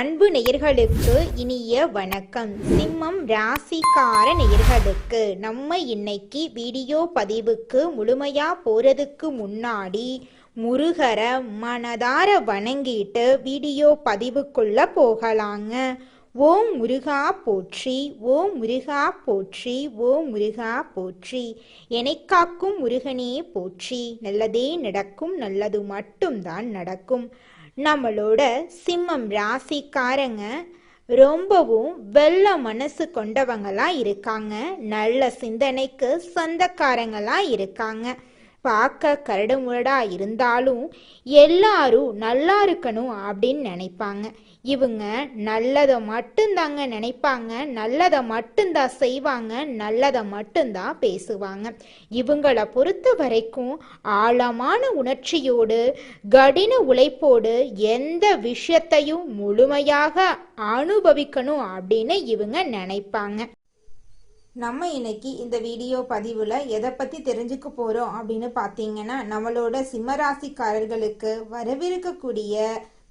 அன்பு நேயர்களுக்கு இனிய வணக்கம். சிம்மம் ராசிக்கார நேயர்களுக்கு நம்ம இன்னைக்கு வீடியோ பதிவுக்கு முழுமையா போறதுக்கு முன்னாடி முருகரை மனதார வணங்கிட்டு வீடியோ பதிவுக்குள்ள போகலாங்க. ஓம் முருகா போற்றி, ஓம் முருகா போற்றி, ஓம் முருகா போற்றி. என்னை காக்கும் முருகனே போற்றி. நல்லதே நடக்கும், நல்லது மட்டும்தான் நடக்கும். நம்மளோட சிம்மம் ராசிக்காரங்க ரொம்பவும் வெள்ள மனசு கொண்டவங்களா இருக்காங்க. நல்ல சிந்தனைக்கு சொந்தக்காரங்களா இருக்காங்க. பார்க்க கரடுமுரடா இருந்தாலும் எல்லாரும் நல்லா இருக்கணும் அப்படின்னு நினைப்பாங்க. இவங்க நல்லதை மட்டும்தாங்க நினைப்பாங்க, நல்லதை மட்டும்தான் செய்வாங்க, நல்லதை மட்டும்தான் பேசுவாங்க. இவங்களை பொறுத்த வரைக்கும் ஆழமான உணர்ச்சியோடு கடின உழைப்போடு எந்த விஷயத்தையும் முழுமையாக அனுபவிக்கணும் அப்படின்னு இவங்க நினைப்பாங்க. நம்ம இன்னைக்கு இந்த வீடியோ பதிவில் எதை பற்றி தெரிஞ்சுக்க போகிறோம் அப்படின்னு பார்த்தீங்கன்னா, நம்மளோட சிம்மராசிக்காரர்களுக்கு வரவிருக்கக்கூடிய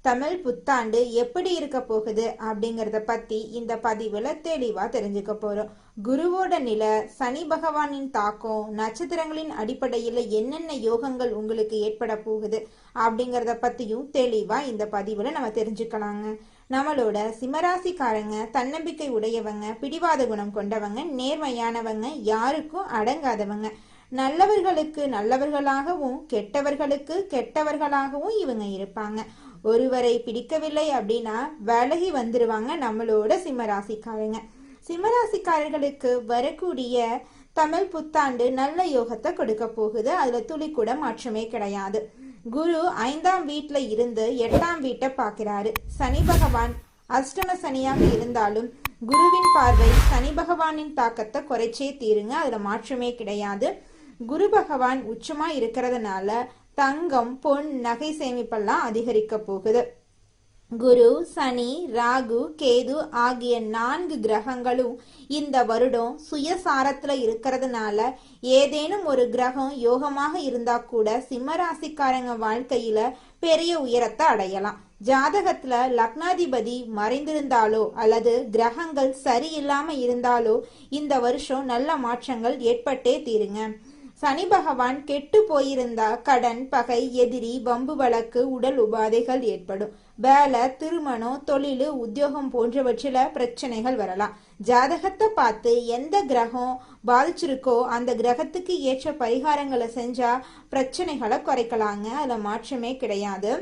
தமிழ் புத்தாண்டு எப்படி இருக்க போகுது அப்படிங்கிறத பற்றி இந்த பதிவில் தெளிவாக தெரிஞ்சுக்க போகிறோம். குருவோட நிலை, சனி பகவானின் தாக்கம், நட்சத்திரங்களின் அடிப்படையில் என்னென்ன யோகங்கள் உங்களுக்கு ஏற்பட போகுது அப்படிங்கிறத பற்றியும் தெளிவாக இந்த பதிவில் நம்ம தெரிஞ்சுக்கலாங்க. நம்மளோட சிம்மராசிக்காரங்க தன்னம்பிக்கை உடையவங்க, பிடிவாத குணம் கொண்டவங்க, நேர்மையானவங்க, யாருக்கும் அடங்காதவங்க. நல்லவர்களுக்கு நல்லவர்களாகவும் கெட்டவர்களுக்கு கெட்டவர்களாகவும் இவங்க இருப்பாங்க. ஒருவரை பிடிக்கவில்லை அப்படின்னா விலகி வந்துருவாங்க நம்மளோட சிம்மராசிக்காரங்க. சிம்மராசிக்காரர்களுக்கு வரக்கூடிய தமிழ் புத்தாண்டு நல்ல யோகத்தை கொடுக்க போகுது. அதுல துளி கூட மாற்றமே கிடையாது. குரு 5ஆம் வீட்டுல இருந்து 8ஆம் வீட்டை பார்க்கிறாரு. சனி பகவான் அஷ்டம சனியாக இருந்தாலும் குருவின் பார்வை சனி பகவானின் தாக்கத்தை குறைச்சே தீருங்க. அதுல மாற்றமே கிடையாது. குரு பகவான் உச்சமா இருக்கிறதுனால தங்கம், பொன், நகை சேமிப்பெல்லாம் அதிகரிக்க போகுது. குரு, சனி, ராகு, கேது ஆகிய 4 கிரகங்களும் இந்த வருடம் சுயசாரத்துல இருக்கிறதுனால ஏதேனும் ஒரு கிரகம் யோகமாக இருந்தா கூட சிம்மராசிக்காரங்க வாழ்க்கையில பெரிய உயரத்தை அடையலாம். ஜாதகத்துல லக்னாதிபதி மறைந்திருந்தாலோ அல்லது கிரகங்கள் சரியில்லாம இருந்தாலோ இந்த வருஷம் நல்ல மாற்றங்கள் ஏற்பட்டே தீருங்க. சனி பகவான் கெட்டு போயிருந்தா கடன், பகை, எதிரி, வம்பு வழக்கு, உடல் உபாதைகள் ஏற்படும். வேலை, திருமணம், தொழில், உத்தியோகம் போன்றவற்றில பிரச்சனைகள் வரலாம். ஜாதகத்தை பார்த்து எந்த கிரகம் பாதிச்சிருக்கோ அந்த கிரகத்துக்கு ஏற்ற பரிகாரங்களை செஞ்சா பிரச்சனைகளை குறைக்கலாங்க. அதுல மாற்றமே கிடையாது.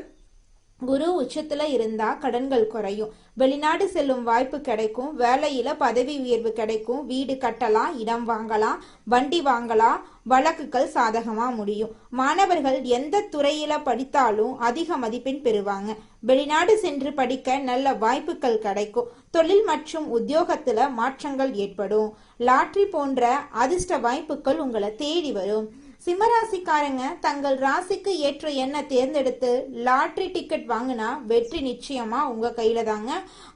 குரு உச்சத்துல இருந்தா கடன்கள் குறையும், வெளிநாடு செல்லும் வாய்ப்பு கிடைக்கும், வேலையில பதவி உயர்வு கிடைக்கும், வீடு கட்டலாம், இடம் வாங்கலாம், வண்டி வாங்கலாம், வழக்குகள் சாதகமா முடியும். மாணவர்கள் எந்த துறையில படித்தாலும் அதிக மதிப்பெண் பெறுவாங்க. வெளிநாடு சென்று படிக்க நல்ல வாய்ப்புகள் கிடைக்கும். தொழில் மற்றும் உத்தியோகத்துல மாற்றங்கள் ஏற்படும். லாட்டரி போன்ற அதிர்ஷ்ட வாய்ப்புகள் உங்களை தேடி வரும். சிம்மராசிக்காரங்க தங்கள் ராசிக்கு ஏற்ற எண்ணை தேர்ந்தெடுத்து லாட்ரி டிக்கெட் வாங்கினா வெற்றி நிச்சயமா உங்க கையில தாங்க.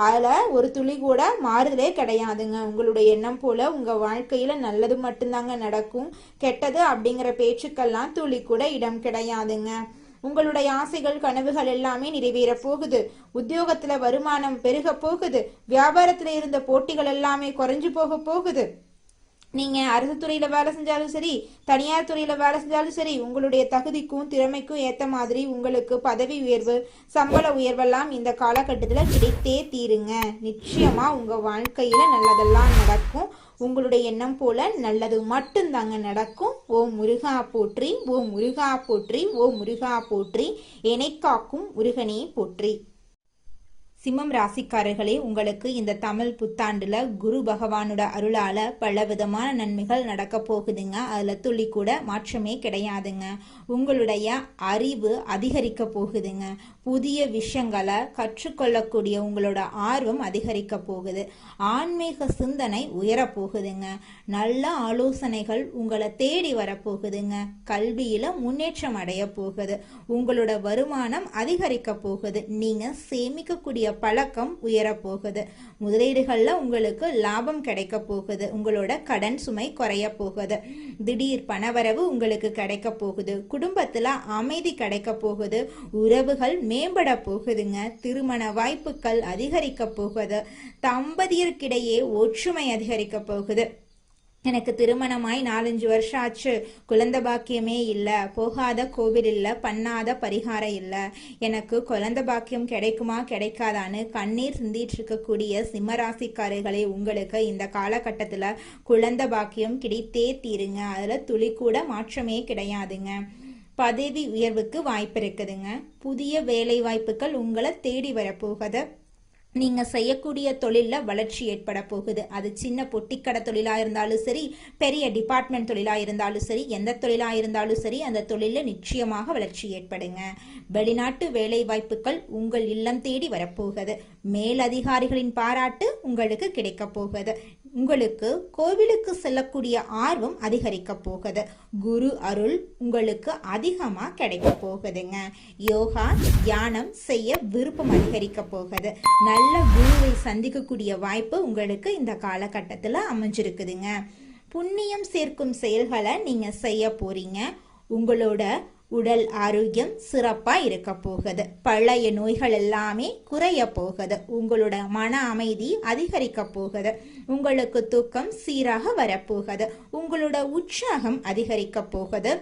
அதுல ஒரு துளி கூட மாறுதலே கிடையாதுங்க. உங்களுடைய எண்ணம் போல உங்க வாழ்க்கையில நல்லது மட்டும்தாங்க நடக்கும். கெட்டது அப்படிங்கிற பேச்சுக்கெல்லாம் துளி கூட இடம் கிடையாதுங்க. உங்களுடைய ஆசைகள், கனவுகள் எல்லாமே நிறைவேற போகுது. உத்தியோகத்துல வருமானம் பெருக போகுது. வியாபாரத்துல இருந்த போட்டிகள் எல்லாமே குறைஞ்சு போக போகுது. நீங்க அரசு துறையில வேலை செஞ்சாலும் சரி, தனியார் துறையில வேலை செஞ்சாலும் சரி, உங்களுடைய தகுதிக்கும் திறமைக்கும் ஏத்த மாதிரி உங்களுக்கு பதவி உயர்வு, சம்பள உயர்வெல்லாம் இந்த காலகட்டத்துல கிடைத்தே தீருங்க. நிச்சயமா உங்க வாழ்க்கையில நல்லதெல்லாம் நடக்கும். உங்களுடைய எண்ணம் போல நல்லது மட்டும்தாங்க நடக்கும். ஓம் முருகா போற்றி, ஓம் முருகா போற்றி, ஓம் முருகா போற்றி. என்னை காக்கும் முருகனே போற்றி. சிம்மம் ராசிக்காரர்களே, உங்களுக்கு இந்த தமிழ் புத்தாண்டுல குரு பகவானோட அருளால பல விதமான நன்மைகள் நடக்க போகுதுங்க. அதுல துளி கூட மாற்றமே கிடையாதுங்க. உங்களுடைய அறிவு அதிகரிக்க போகுதுங்க. புதிய விஷயங்களை கற்றுக்கொள்ளக்கூடிய உங்களோட ஆர்வம் அதிகரிக்க போகுது. ஆன்மீக சிந்தனை உயரப்போகுதுங்க. நல்ல ஆலோசனைகள் உங்களை தேடி வரப்போகுதுங்க. கல்வியில முன்னேற்றம் அடைய போகுது. உங்களோட வருமானம் அதிகரிக்க போகுது. நீங்க சேமிக்கக்கூடிய பழக்கம் உயரப்போகுது. முதலீடுகள்ல உங்களுக்கு லாபம் கிடைக்க போகுது. உங்களோட கடன் சுமை குறைய போகுது. திடீர் பணவரவு உங்களுக்கு கிடைக்க போகுது. குடும்பத்துல அமைதி கிடைக்க போகுது. உறவுகள் மேம்பட போகுதுங்க. திருமண வாய்ப்புகள் அதிகரிக்க போகுது. தம்பதியருக்கிடையே ஒற்றுமை அதிகரிக்க போகுது. எனக்கு திருமணமாய் 4-5 வருஷம் ஆச்சு, குழந்தை பாக்கியமே இல்லை, போகாத கோவில் இல்லை, பண்ணாத பரிகாரம் இல்லை, எனக்கு குழந்தை பாக்கியம் கிடைக்குமா கிடைக்காதான்னு கண்ணீர் சிந்திட்டு இருக்கக்கூடிய சிம்மராசிக்காரர்களே, உங்களுக்கு இந்த காலகட்டத்தில் குழந்தை பாக்கியம் கிடைத்தே தீருங்க. அதில் துளி கூட மாற்றமே கிடையாதுங்க. பதவி உயர்வுக்கு வாய்ப்பு இருக்குதுங்க. புதிய வேலை வாய்ப்புகள் உங்களை தேடி வரப்போகுது. நீங்கள் செய்யக்கூடிய தொழிலில் வளர்ச்சி ஏற்பட போகுது. அது சின்ன பொட்டிக்கடை தொழிலாக இருந்தாலும் சரி, பெரிய டிபார்ட்மெண்ட் தொழிலாக இருந்தாலும் சரி, எந்த தொழிலாக இருந்தாலும் சரி, அந்த தொழிலில் நிச்சயமாக வளர்ச்சி ஏற்படுங்க. வெளிநாட்டு வேலை வாய்ப்புகள் உங்கள் இல்லம் தேடி வரப்போகுது. மேலதிகாரிகளின் பாராட்டு உங்களுக்கு கிடைக்க போகுது. உங்களுக்கு கோவிலுக்கு செல்லக்கூடிய ஆர்வம் அதிகரிக்க போகுது. குரு அருள் உங்களுக்கு அதிகமாக கிடைக்க போகுதுங்க. யோகா தியானம் செய்ய விருப்பம் அதிகரிக்க போகுது. நல்ல குருவை சந்திக்கக்கூடிய வாய்ப்பு உங்களுக்கு இந்த காலகட்டத்தில் அமைஞ்சிருக்குதுங்க. புண்ணியம் சேர்க்கும் செயல்களை நீங்கள் செய்ய போறீங்க. உங்களோட உடல் ஆரோக்கியம் சிறப்பாக இருக்க போகுது. பழைய நோய்கள் எல்லாமே குறைய போகுது. உங்களோட மன அமைதி அதிகரிக்க போகுது. உங்களுக்கு தூக்கம் சீராக வரப்போகுது. உங்களோட உற்சாகம் அதிகரிக்க போகுது.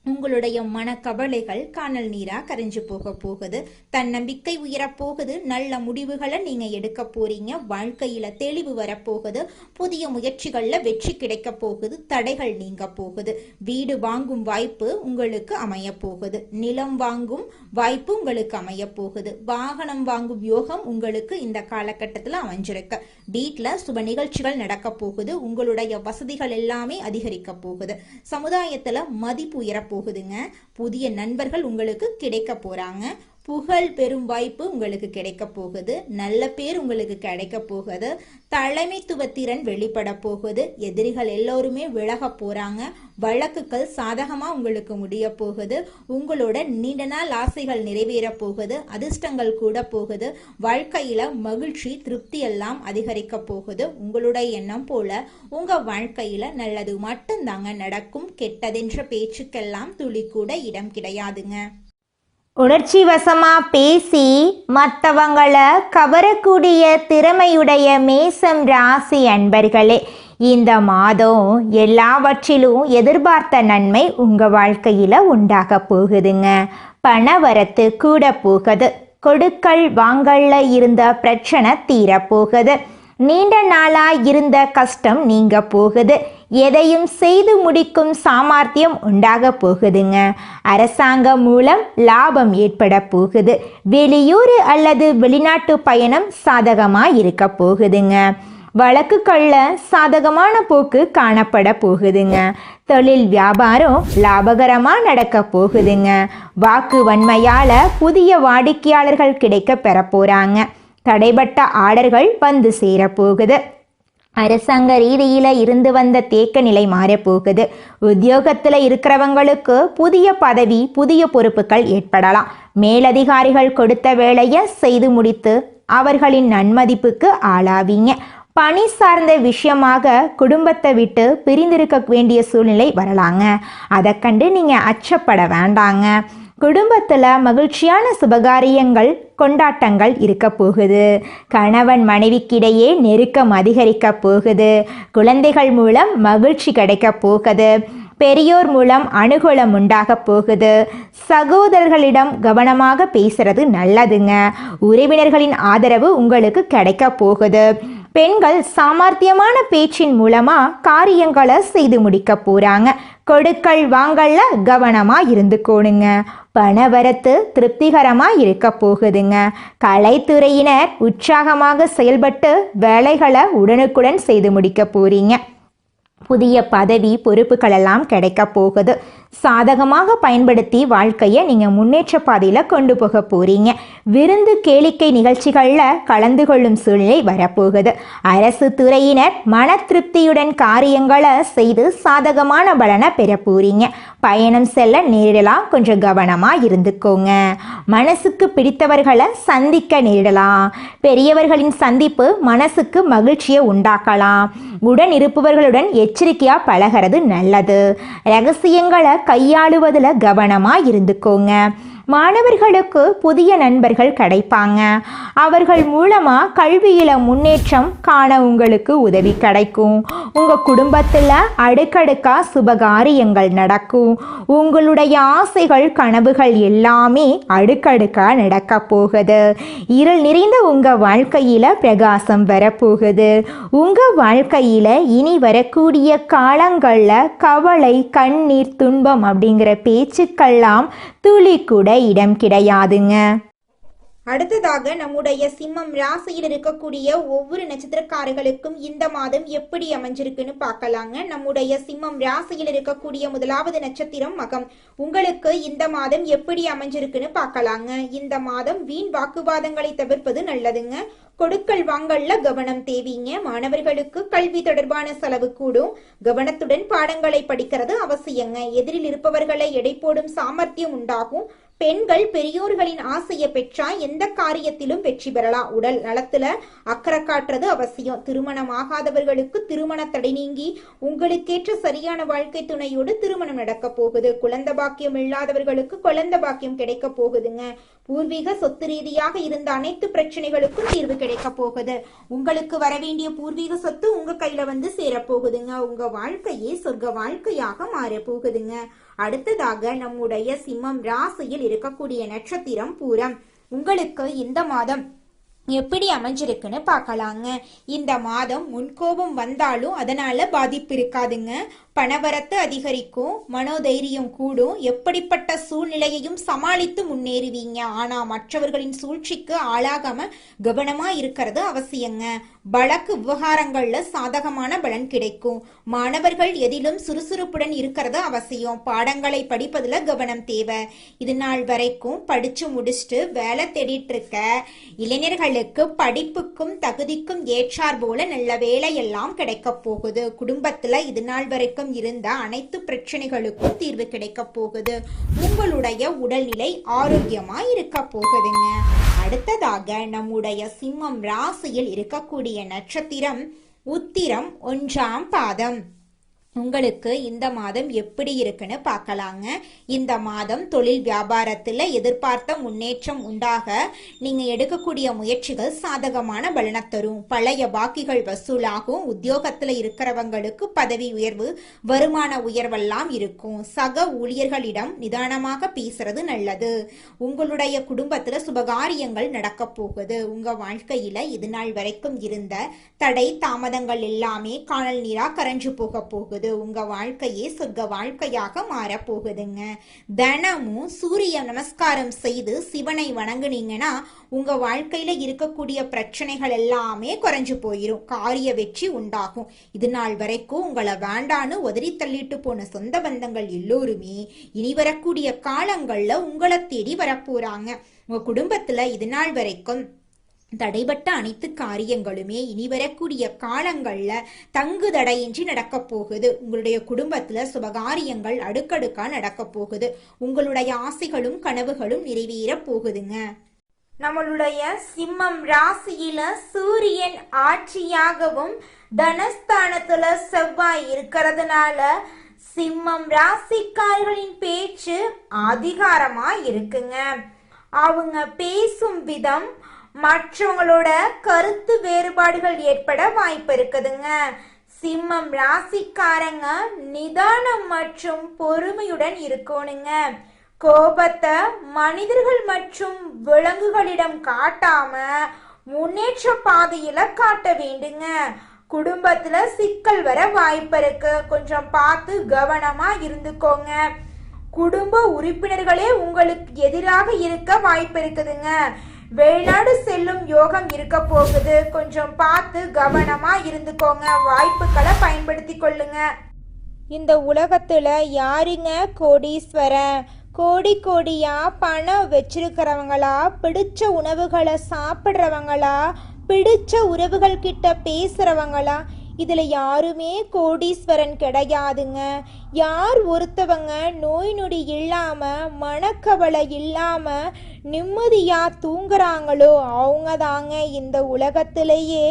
உங்களுடைய மனக்கவலைகள் காணல் நீரா கரைஞ்சு போகுது. தன்னம்பிக்கை உயரப்போகுது. நல்ல முடிவுகளை நீங்க எடுக்க போறீங்க. வாழ்க்கையில தெளிவு வரப்போகுது. புதிய முயற்சிகள்ல வெற்றி கிடைக்க போகுது. தடைகள் நீங்க போகுது. வீடு வாங்கும் வாய்ப்பு உங்களுக்கு அமைய போகுது. நிலம் வாங்கும் வாய்ப்பு உங்களுக்கு அமைய போகுது. வாகனம் வாங்கும் யோகம் உங்களுக்கு இந்த காலகட்டத்தில் அமைஞ்சிருக்கு. வீட்டுல சுப நிகழ்ச்சிகள் நடக்க போகுது. உங்களுடைய வசதிகள் எல்லாமே அதிகரிக்க போகுது. சமுதாயத்துல மதிப்பு உயர போகுதுங்க. புதிய நண்பர்கள் உங்களுக்கு கிடைக்க போறாங்க. புகழ் பெரும் வாய்ப்பு உங்களுக்கு கிடைக்க போகுது. நல்ல பேர் உங்களுக்கு கிடைக்க போகுது. தலைமைத்துவ திறன் வெளிப்பட போகுது. எதிரிகள் எல்லோருமே விலக போறாங்க. வழக்குகள் சாதகமா உங்களுக்கு முடிய போகுது. உங்களோட நீண்ட நாள் ஆசைகள் நிறைவேற போகுது. அதிர்ஷ்டங்கள் கூட போகுது. வாழ்க்கையில மகிழ்ச்சி திருப்தி எல்லாம் அதிகரிக்க போகுது. உங்களுடைய எண்ணம் போல உங்க வாழ்க்கையில நல்லது மட்டும்தாங்க நடக்கும். கெட்டதென்ற பேச்சுக்கெல்லாம் துளி கூட இடம் கிடையாதுங்க. உணர்ச்சி வசமா பேசி மற்றவங்களை கவரக்கூடிய திறமையுடைய மேசம் ராசி அன்பர்களே, இந்த மாதம் எல்லாவற்றிலும் எதிர்பார்த்த நன்மை உங்க வாழ்க்கையில உண்டாக போகுதுங்க. பண வரத்து கூட போகுது. கொடுக்கல் வாங்கல்ல இருந்த பிரச்சனை தீரப்போகுது. நீண்ட நாளா இருந்த கஷ்டம் நீங்க போகுது. எதையும் செய்து முடிக்கும் சாமர்த்தியம் உண்டாக போகுதுங்க. அரசாங்கம் மூலம் லாபம் ஏற்பட போகுது. வெளியூர் அல்லது வெளிநாட்டு பயணம் சாதகமா இருக்க போகுதுங்க. வழக்குகள்ல சாதகமான போக்கு காணப்பட போகுதுங்க. தொழில் வியாபாரம் லாபகரமா நடக்க போகுதுங்க. வாக்கு வன்மையால புதிய வாடிக்கையாளர்கள் கிடைக்க பெற போறாங்க. தடைபட்ட ஆர்டர்கள் வந்து சேரப்போகுது. அரசாங்க ரீதியில இருந்து வந்த தேக்க நிலை மாறப்போகுது. உத்தியோகத்தில் இருக்கிறவங்களுக்கு புதிய பதவி புதிய பொறுப்புகள் ஏற்படலாம். மேலதிகாரிகள் கொடுத்த வேலையை செய்து முடித்து அவர்களின் நன்மதிப்புக்கு ஆளாவீங்க. பணி சார்ந்த விஷயமாக குடும்பத்தை விட்டு பிரிந்திருக்க வேண்டிய சூழ்நிலை வரலாங்க. அதை கண்டு நீங்கள் அச்சப்பட வேண்டாங்க. குடும்பத்தில் மகிழ்ச்சியான சுபகாரியங்கள் கொண்டாட்டங்கள் இருக்க போகுது. கணவன் மனைவிக்கிடையே நெருக்கம் அதிகரிக்க போகுது. குழந்தைகள் மூலம் மகிழ்ச்சி கிடைக்க போகுது. பெரியோர் மூலம் அனுகூலம் உண்டாக போகுது. சகோதரர்களிடம் கவனமாக பேசுறது நல்லதுங்க. உறவினர்களின் ஆதரவு உங்களுக்கு கிடைக்க போகுது. பெண்கள் சாமர்த்தியமான பேச்சின் மூலமா காரியங்களை செய்து முடிக்க போறாங்க. கொடுக்கல் வாங்கல்ல கவனமா இருந்துக்கோணுங்க. பணவரத்து திருப்திகரமா இருக்க போகுதுங்க. கலைத்துறையினர் உற்சாகமாக செயல்பட்டு வேலைகளை உடனுக்குடன் செய்து முடிக்க போறீங்க. புதிய பதவி பொறுப்புகள் எல்லாம் கிடைக்க போகுது. சாதகமாக பயன்படுத்தி வாழ்க்கையை நீங்கள் முன்னேற்ற பாதையில் கொண்டு போக போறீங்க. விருந்து கேளிக்கை நிகழ்ச்சிகளில் கலந்து கொள்ளும் சூழ்நிலை வரப்போகுது. அரசு துறையினர் மன திருப்தியுடன் காரியங்களை செய்து சாதகமான பலனை பெற போறீங்க. பயணம் செல்ல நேரிடலாம், கொஞ்சம் கவனமாக இருந்துக்கோங்க. மனசுக்கு பிடித்தவர்களை சந்திக்க நேரிடலாம். பெரியவர்களின் சந்திப்பு மனசுக்கு மகிழ்ச்சியை உண்டாக்கலாம். உடன் இருப்பவர்களுடன் எச்சரிக்கையாக பழகிறது நல்லது. ரகசியங்களை கையாளுவதில் கவனமாக இருந்துக்கோங்க. மாணவர்களுக்கு புதிய நண்பர்கள் கிடைப்பாங்க. அவர்கள் மூலமாக கல்வியில் முன்னேற்றம் காண உங்களுக்கு உதவி கிடைக்கும். உங்கள் குடும்பத்தில் அடுக்கடுக்காக சுபகாரியங்கள் நடக்கும். உங்களுடைய ஆசைகள் கனவுகள் எல்லாமே அடுக்கடுக்காக நடக்க போகுது. இருள் நிறைந்த உங்கள் வாழ்க்கையில் பிரகாசம் வரப்போகுது. உங்கள் வாழ்க்கையில் இனி வரக்கூடிய காலங்களில் கவலை, கண்ணீர், துன்பம் அப்படிங்கிற பேச்சுக்கெல்லாம் துளி கூட இடம் கிடையாதுங்க. அடுத்ததாக நம்முடைய சிம்மம் ராசியில் இருக்கக்கூடிய ஒவ்வொரு நட்சத்திரக்காரர்களுக்கும் இந்த மாதம் எப்படி அமைஞ்சிருக்குன்னு பார்க்கலாங்க. நம்முடைய சிம்மம் ராசியில் இருக்கக்கூடிய முதலாவது நட்சத்திரம் மகம். உங்களுக்கு இந்த மாதம் எப்படி அமைஞ்சிருக்குன்னு பார்க்கலாங்க. இந்த மாதம் வீண் வாக்குவாதங்களை தவிர்ப்பது நல்லதுங்க. கொடுக்கல் வாங்கல்ல கவனம் தேவைங்க. மாணவர்களுக்கு கல்வி தொடர்பான செலவு கூடும். கவனத்துடன் பாடங்களை படிக்கிறது அவசியங்க. எதிரில் இருப்பவர்களை எடை போடும் சாமர்த்தியம் உண்டாகும். பெண்கள் பெரியோர்களின் ஆசையை பெற்றா எந்த காரியத்திலும் வெற்றி பெறலாம். உடல் நலத்துல அக்கறை காட்டுறது அவசியம். திருமணம் ஆகாதவர்களுக்கு திருமண தடை நீங்கி உங்களுக்கேற்ற சரியான வாழ்க்கை துணையோடு திருமணம் நடக்க போகுது. குழந்தை பாக்கியம் இல்லாதவர்களுக்கு குழந்தை பாக்கியம் கிடைக்க போகுதுங்க. பூர்வீக சொத்து ரீதியாக இருந்த அனைத்து பிரச்சனைகளுக்கும் தீர்வு கிடைக்க போகுது. உங்களுக்கு வரவேண்டிய பூர்வீக சொத்து உங்க கையில வந்து சேரப்போகுதுங்க. உங்க வாழ்க்கையே சொர்க்க வாழ்க்கையாக மாற போகுதுங்க. அடுத்ததாக நம்முடைய சிம்மம் ராசியில் இருக்கக்கூடிய நட்சத்திரம் பூரம். உங்களுக்கு இந்த மாதம் எப்படி அமைஞ்சிருக்குன்னு பார்க்கலாங்க. இந்த மாதம் முன்கோபம் வந்தாலும் அதனால பாதிப்பு இருக்காதுங்க. பணவரத்து அதிகரிக்கும். மனோதைரியம் கூடும். எப்படிப்பட்ட சூழ்நிலையையும் சமாளித்து முன்னேறுவீங்க. ஆனா மற்றவர்களின் சூழ்ச்சிக்கு ஆளாகாம கவனமா இருக்கிறது அவசியங்க. வழக்கு விவகாரங்கள்ல சாதகமான பலன் கிடைக்கும். மாணவர்கள் எதிலும் சுறுசுறுப்புடன் இருக்கிறது அவசியம். பாடங்களை படிப்பதுல கவனம் தேவை. இது நாள் வரைக்கும் படிச்சு முடிச்சுட்டு வேலை தேடிட்டு இருக்க இளைஞர்களுக்கு படிப்புக்கும் தகுதிக்கும் ஏற்றார் போல நல்ல வேலையெல்லாம் கிடைக்க போகுது. குடும்பத்துல இது நாள் வரைக்கும் இருந்த அனைத்து பிரச்சனைகளுக்கும் தீர்வு கிடைக்க போகுது. உங்களுடைய உடல்நிலை ஆரோக்கியமா இருக்க போகுதுங்க. அடுத்ததாக நம்முடைய சிம்மம் ராசியில் இருக்கக்கூடிய நட்சத்திரம் உத்திரம் 1ஆம் பாதம். உங்களுக்கு இந்த மாதம் எப்படி இருக்குன்னு பார்க்கலாங்க. இந்த மாதம் தொழில் வியாபாரத்தில் எதிர்பார்த்த முன்னேற்றம் உண்டாக நீங்கள் எடுக்கக்கூடிய முயற்சிகள் சாதகமான பலனை தரும். பழைய பாக்கிகள் வசூலாகும். உத்தியோகத்தில் இருக்கிறவங்களுக்கு பதவி உயர்வு, வருமான உயர்வெல்லாம் இருக்கும். சக ஊழியர்களிடம் நிதானமாக பேசுறது நல்லது. உங்களுடைய குடும்பத்தில் சுபகாரியங்கள் நடக்க போகுது. உங்கள் வாழ்க்கையில் இது நாள் வரைக்கும் இருந்த தடை தாமதங்கள் எல்லாமே காணல் நீரா கரைஞ்சு போக போகுது. உங்க வாழ்க்கையே சொர்க்க வாழ்க்கையாக மாற போகுதுங்க. தினமும் சூரிய நமஸ்காரம் செய்து சிவனை வணங்குனீங்கன்னா உங்க வாழ்க்கையில இருக்கக்கூடிய பிரச்சனைகள் எல்லாமே குறைஞ்சு போயிரும். காரிய வெற்றி உண்டாகும். இது நாள் வரைக்கும் உங்களை வேண்டான்னு உதறி தள்ளிட்டு போன சொந்த பந்தங்கள் எல்லோருமே இனி வரக்கூடிய காலங்கள்ல உங்களை தேடி வரப்போறாங்க. உங்க குடும்பத்துல இது நாள் வரைக்கும் தடைபட்ட அனைத்து காரியங்களுமே இனி வரக்கூடிய காலங்கள்ல தங்கு தடையின்றி நடக்க போகுது. உங்களுடைய குடும்பத்துல சுபகாரியங்கள் அடுக்கடுக்கா நடக்க போகுது. உங்களுடைய ஆசைகளும் கனவுகளும் நிறைவேற போகுதுங்க. நம்மளுடைய சிம்மம் ராசியில சூரியன் ஆட்சியாகவும் தனஸ்தானத்துல செவ்வாய் இருக்கிறதுனால சிம்மம் ராசிக்காரர்களின் பேச்சு அதிகாரமா இருக்குங்க. அவங்க பேசும் விதம் மற்றவங்களோட கருத்து வேறுபாடுகள் ஏற்பட வாய்ப்பு இருக்குதுங்க. சிம்மம் ராசிக்காரங்க நிதானம் மற்றும் பொறுமையுடன் இருக்கணுங்க. கோபத்தை மனிதர்கள் மற்றும் விலங்குகளிடம் காட்டாம முன்னேற்ற பாதையில காட்ட வேண்டுங்க. குடும்பத்துல சிக்கல் வர வாய்ப்பு இருக்கு. கொஞ்சம் பார்த்து கவனமா இருந்துக்கோங்க. குடும்ப உறுப்பினர்களே உங்களுக்கு எதிராக இருக்க வாய்ப்பு இருக்குதுங்க. வெளிநாடு செல்லும் யோகம் இருக்க போகுது. கொஞ்சம் பார்த்து கவனமா இருந்துக்கோங்க. வாய்ப்புகளை பயன்படுத்தி கொள்ளுங்க. இந்த உலகத்துல யாருங்க கோடீஸ்வரன்? கோடி கோடியா பணம் வச்சிருக்கிறவங்களா, பிடிச்ச உணவுகளை சாப்பிட்றவங்களா, பிடிச்ச உறவுகள் கிட்ட பேசுறவங்களா? இதுல யாருமே கோடீஸ்வரன் கிடையாதுங்க. யார் ஒருத்தவங்க நோய் நொடி இல்லாம மனக்கவலை இல்லாம நிம்மதியா தூங்குறாங்களோ அவங்க தாங்க இந்த உலகத்திலேயே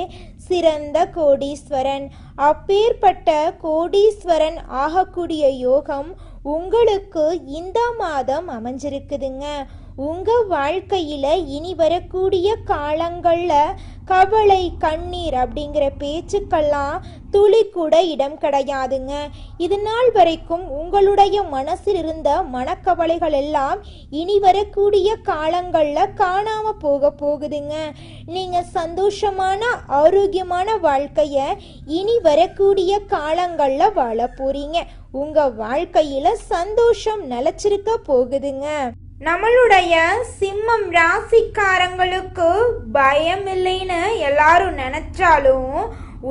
சிறந்த கோடீஸ்வரன். அப்பேற்பட்ட கோடீஸ்வரன் ஆகக்கூடிய யோகம் உங்களுக்கு இந்த மாதம் அமைஞ்சிருக்குதுங்க. உங்க வாழ்க்கையில இனி வரக்கூடிய காலங்கள்ல கவலை கண்ணீர் அப்படிங்கிற பேச்சுக்கெல்லாம் துளி கூட இடம் கிடையாதுங்க. இது நாள் வரைக்கும் உங்களுடைய மனசில் இருந்த மனக்கவலைகள் எல்லாம் இனி வரக்கூடிய காலங்கள்ல காணாம போகுதுங்க. நீங்க சந்தோஷமான ஆரோக்கியமான வாழ்க்கைய இனி வரக்கூடிய காலங்கள்ல வாழ போறீங்க. உங்க வாழ்க்கையில சந்தோஷம் நிலைச்சிருக்க போகுதுங்க. நம்மளுடைய சிம்மம் ராசிக்காரங்களுக்கு பயம் இல்லைன்னு எல்லாரும் நினைச்சாலும்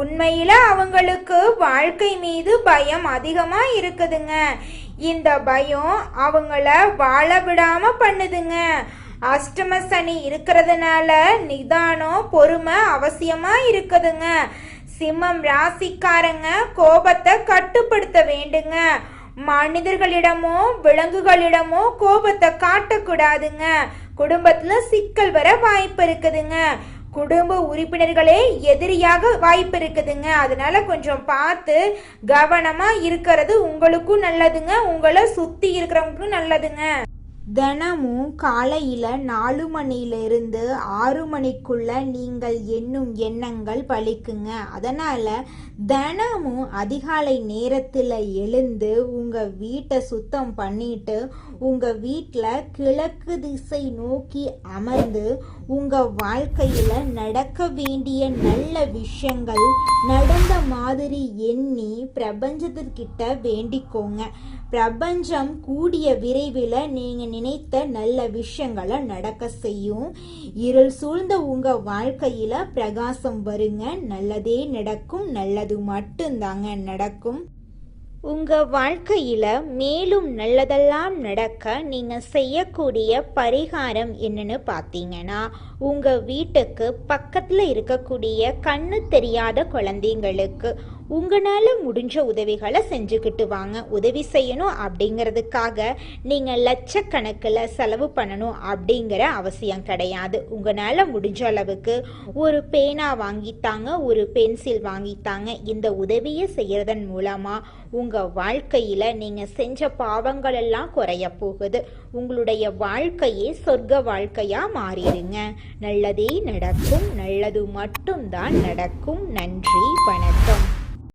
உண்மையில அவங்களுக்கு வாழ்க்கை மீது பயம் அதிகமா இருக்குதுங்க. இந்த பயம் அவங்கள வாழ விடாம பண்ணுதுங்க. அஷ்டம சனி இருக்கிறதுனால நிதானம் பொறுமை அவசியமா இருக்குதுங்க. சிம்மம் ராசிக்காரங்க கோபத்தை கட்டுப்படுத்த வேண்டுங்க. மனிதர்களிடமோ விலங்குகளிடமோ கோபத்தை காட்டக்கூடாதுங்க. குடும்பத்துல சிக்கல் வர வாய்ப்பு இருக்குதுங்க. குடும்ப உறுப்பினர்களே எதிரியாக வாய்ப்பு இருக்குதுங்க. அதனால கொஞ்சம் பார்த்து கவனமா இருக்கிறது உங்களுக்கும் நல்லதுங்க, உங்களை சுத்தி இருக்கிறவங்களுக்கும் நல்லதுங்க. தினமும் காலையில் 4 மணியிலிருந்து 6 மணிக்குள்ள நீங்கள் எண்ணும் எண்ணங்கள் பலிக்குங்க. அதனால் தினமும் அதிகாலை நேரத்தில் எழுந்து உங்கள் வீட்டை சுத்தம் பண்ணிட்டு உங்கள் வீட்டில் கிழக்கு திசை நோக்கி அமர்ந்து உங்கள் வாழ்க்கையில் நடக்க வேண்டிய நல்ல விஷயங்கள் நடந்த மாதிரி எண்ணி பிரபஞ்சத்திற்கிட்ட வேண்டிக்கோங்க. பிரபஞ்சம் கூடிய விரைவில் நீங்கள் நினைத்த நல்ல விஷயங்களை நடக்க செய்யும். இருள் சூழ்ந்த உங்க வாழ்க்கையில பிரகாசம் வருங்க. நல்லதே நடக்கும், நல்லது மட்டும்தாங்க நடக்கும். உங்க வாழ்க்கையில மேலும் நல்லதெல்லாம் நடக்க நீங்க செய்யக்கூடிய பரிகாரம் என்னன்னு பார்த்தீங்கன்னா, உங்க வீட்டுக்கு பக்கத்துல இருக்கக்கூடிய கண்ணு தெரியாத குழந்தைங்களுக்கு உங்களால முடிஞ்ச உதவிகளை செஞ்சுக்கிட்டு வாங்க. உதவி செய்யணும் அப்படிங்கிறதுக்காக நீங்க லட்சக்கணக்கில் செலவு பண்ணணும் அப்படிங்கிற அவசியம் கிடையாது. உங்களால முடிஞ்ச அளவுக்கு ஒரு பேனா வாங்கித்தாங்க, ஒரு பென்சில் வாங்கித்தாங்க. இந்த உதவியை செய்யறதன் மூலமா உங்க வாழ்க்கையில நீங்க செஞ்ச பாவங்கள் எல்லாம் குறைய போகுது. உங்களுடைய வாழ்க்கையே சொர்க்க வாழ்க்கையா மாறிடுங்க. நல்லதே நடக்கும், நல்லது மட்டும்தான் நடக்கும். நன்றி, வணக்கம்.